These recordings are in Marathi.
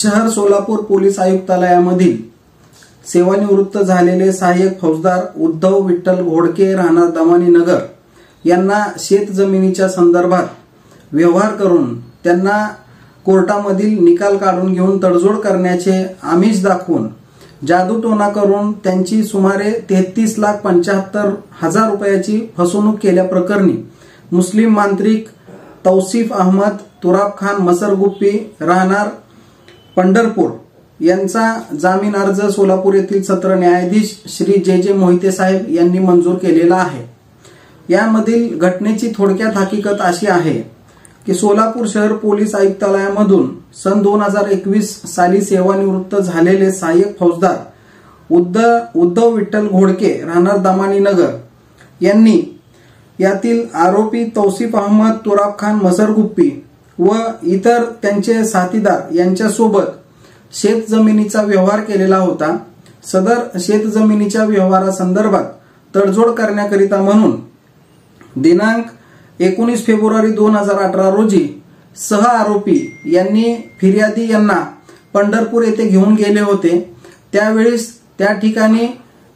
शहर सोलापूर पोलीस आयुक्तालयामधील सेवानिवृत्त झालेले सहाय्यक फौजदार उद्धव विठ्ठल घोडके राहणार दमानी नगर यांना शेत जमिनीच्या संदर्भात व्यवहार करून त्यांना कोर्टामधील निकाल काढून घेऊन तडजोड करण्याचे आमिष दाखवून जादूटोणा करून त्यांची सुमारे 33,75,000 रुपयाची फसवणूक केल्याप्रकरणी मुस्लिम मांत्रिक तौसिफ अहमद तुराब खान मसरगुप्पी राहणार पंढरपूर यांचा जामीन अर्ज सोलापूर येथील सत्र न्यायाधीश श्री जे मोहिते साहेब यांनी मंजूर केलेला आहे। यामधील घटनेची थोडक्यात हकीकत अशी आहे की सोलापूर शहर पोलीस आयुक्तालयामधून सन 2021 साली सेवानिवृत्त झालेले सहाय्यक फौजदार उद्धव विठ्ठल घोडके राहणार दमानी नगर यांनी यातील आरोपी तौसिफ अहमद तुराब खान मसरगुप्पी व इतर त्यांचे साथीदार यांच्यासोबत शेत जमिनीचा व्यवहार केलेला होता। सदर शेत जमिनीच्या व्यवहारासंदर्भात तडजोड करण्याकरिता म्हणून दिनांक 19 फेब्रुवारी 2018 रोजी सह आरोपी यांनी फिर्यादी यांना पंढरपूर येथे घेऊन गेले होते। त्यावेळेस त्या ठिकाणी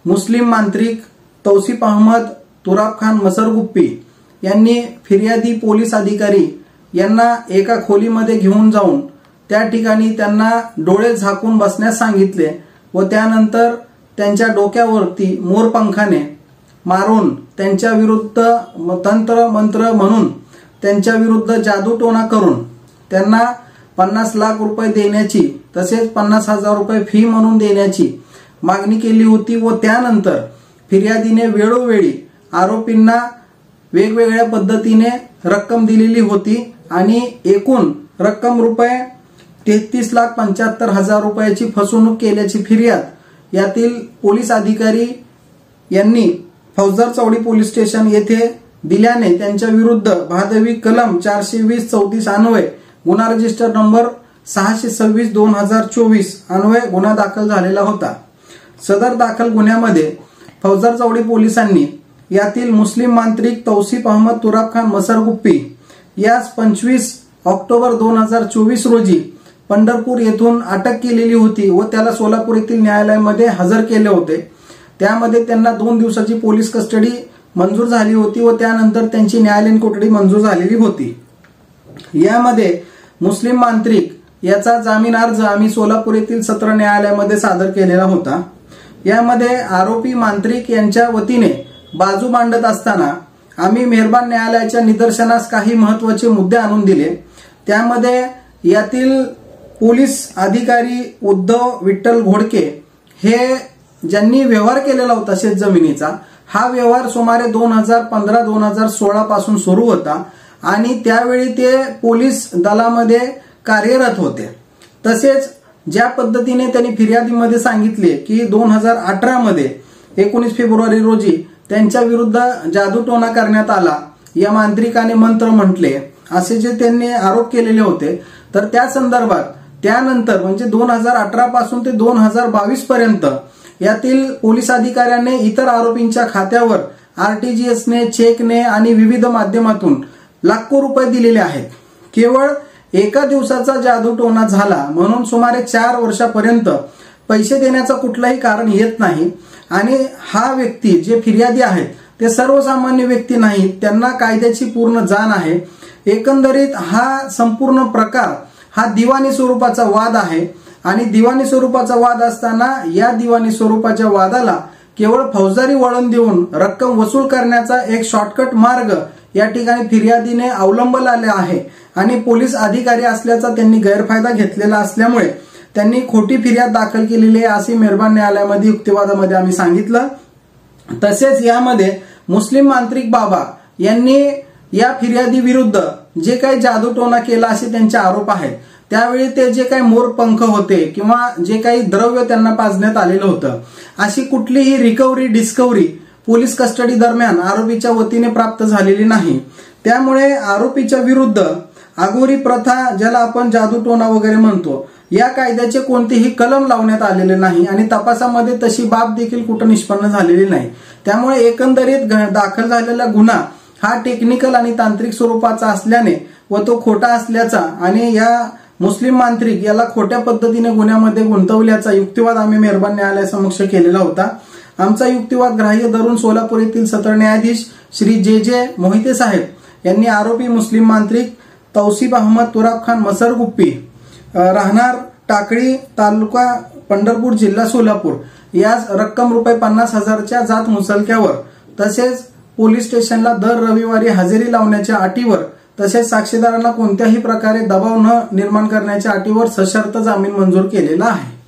मुस्लिम मांत्रिक तौसिफ अहमद तुराब खान मसरगुप्पी यांनी फिर्यादी पोलीस अधिकारी यांना एका खोलीमध्ये घेऊन जाऊन त्या ठिकाणी त्यांना डोळे झाकून बसण्यास सांगितले व त्यानंतर त्यांच्या डोक्यावरती मोरपंखाने मारून त्यांच्या विरुद्ध तंत्र मंत्र म्हणून त्यांच्या विरुद्ध जादूटोणा करून त्यांना 50 लाख रुपये देण्याची तसेच 50,000 रुपये फी म्हणून देण्याची मागणी केली होती व त्यानंतर फिर्यादीने वेळोवेळी आरोपींना वेगवेगळ्या पद्धतीने रक्कम दिलेली होती आणि एकूण रक्कम रुपये 33,75,000 रुपयाची फसवणूक केल्याची फिर्याद यातील पोलीस अधिकारी यांनी फौजदार चौडी पोलीस स्टेशन येथे दिल्याने त्यांच्या विरुद्ध भादवी कलम 420-34 अन्वये गुन्हा रजिस्टर नंबर 626/2024 अन्वये गुन्हा दाखल झालेला होता। सदर दाखल गुन्ह्यामध्ये फौजदार चौडी पोलिसांनी यातील मुस्लिम मांत्रिक तौसिफ अहमद तुराब खान मसरगुप्पी यास 25 ऑक्टोबर 2024 रोजी पंढरपूर येथून अटक केलेली होती व त्याला सोलापूर येथील न्यायालयामध्ये हजर केले होते। त्यामध्ये त्यांना 2 दिवसाची पोलीस कस्टडी मंजूर झाली होती व त्यानंतर त्यांची न्यायालयीन कोठडी मंजूर झालेली होती। यामध्ये मुस्लिम मांत्रिक याचा जामीन अर्ज आम्ही सोलापूर येथील सत्र न्यायालयामध्ये सादर केलेला होता। यामध्ये आरोपी मांत्रिक यांच्या वतीने बाजू मांडत असताना आम्ही मेहरबान न्यायालयाच्या निदर्शनास काही महत्त्वाचे मुद्दे आणून दिले। त्यामध्ये यातील पोलीस अधिकारी उद्धव विठ्ठल घोडके हे ज्यांनी व्यवहार केलेला होता शेत जमिनीचा, हा व्यवहार सुमारे 2015-2016 पासून सुरू होता आणि त्यावेळी ते पोलीस दलामध्ये कार्यरत होते। तसेच ज्या पद्धतीने त्यांनी फिर्यादीमध्ये सांगितले की 2018 मध्ये 19 फेब्रुवारी रोजी त्यांच्या विरुद्ध जादूटोणा करण्यात आला, या मांत्रिकाने मंत्र म्हटले असे जे त्यांनी आरोप केलेले होते, तर त्या संदर्भात त्यानंतर म्हणजे 2018 पासून ते 2022 पर्यंत यातील पोलीस अधिकाऱ्यांनी इतर आरोपींच्या खात्यावर RTGSने चेकने आणि विविध माध्यमातून लाखो रुपये दिलेले आहेत। केवळ एका दिवसाचा जादूटोणा झाला म्हणून सुमारे 4 वर्षापर्यंत पैसे देण्याचं कुठलंही कारण येत नाही आणि हा व्यक्ती जे फिर्यादी आहेत ते सर्वसामान्य व्यक्ती नाहीत, त्यांना कायद्याची पूर्ण जाण आहे। एकंदरीत हा संपूर्ण प्रकार हा दिवाणी स्वरूपाचा वाद आहे आणि दिवाणी स्वरूपाचा वाद असताना या दिवाणी स्वरूपाच्या वादाला केवळ फौजदारी वळण देऊन रक्कम वसूल करण्याचा एक शॉर्टकट मार्ग या ठिकाणी फिर्यादीने अवलंबलेला आहे आणि पोलीस अधिकारी असल्याचा त्यांनी गैरफायदा घेतलेला असल्यामुळे त्यांनी खोटी फिर्याद दाखल केलेली आहे असे मेहरबान न्यायालयामध्ये युक्तिवादामध्ये आम्ही सांगितलं। तसेच यामध्ये मुस्लिम मांत्रिक बाबा यांनी या फिर्यादी विरुद्ध जे काही जादूटोणा केला असे त्यांचे आरोप आहेत, त्यावेळी ते जे काही मोरपंख होते किंवा जे काही द्रव्य त्यांना पाजण्यात आलेलं होतं, अशी कुठलीही रिकव्हरी डिस्कव्हरी पोलीस कस्टडी दरम्यान आरोपीच्या वतीने प्राप्त झालेली नाही। त्यामुळे आरोपीच्या विरुद्ध आगोरी प्रथा ज्याला आपण जादूटोणा वगैरे म्हणतो या कायद्याचे कोणतेही कलम लावण्यात आलेले नाही आणि तपासामध्ये तशी बाब देखील कुठं निष्पन्न झालेली नाही। त्यामुळे एकंदरीत दाखल झालेला गुन्हा हा टेक्निकल आणि तांत्रिक स्वरूपाचा असल्याने व तो खोटा असल्याचा आणि या मुस्लिम मांत्रिक याला खोट्या पद्धतीने गुन्ह्यामध्ये गुंतवल्याचा युक्तिवाद आम्ही मेहरबान न्यायालयासमक्ष केलेला होता। आमचा युक्तिवाद ग्राह्य धरून सोलापूर येथील सत्र न्यायाधीश श्री जे मोहिते साहेब यांनी आरोपी मुस्लिम मांत्रिक तौसिफ अहमद तुराब खान मसरगुप्पी राहणार टाकळी तालुका पंढरपूर जिल्हा सोलापूर यास रक्कम ₹50,000च्या जात मुचलक्यावर तसेच पोलीस स्टेशनला दर रविवारी हजेरी लावण्याच्या अटीवर तसेच साक्षीदारांना कोणत्याही प्रकारे दबाव न निर्माण करण्याच्या अटीवर सशर्त जामीन मंजूर केलेला आहे।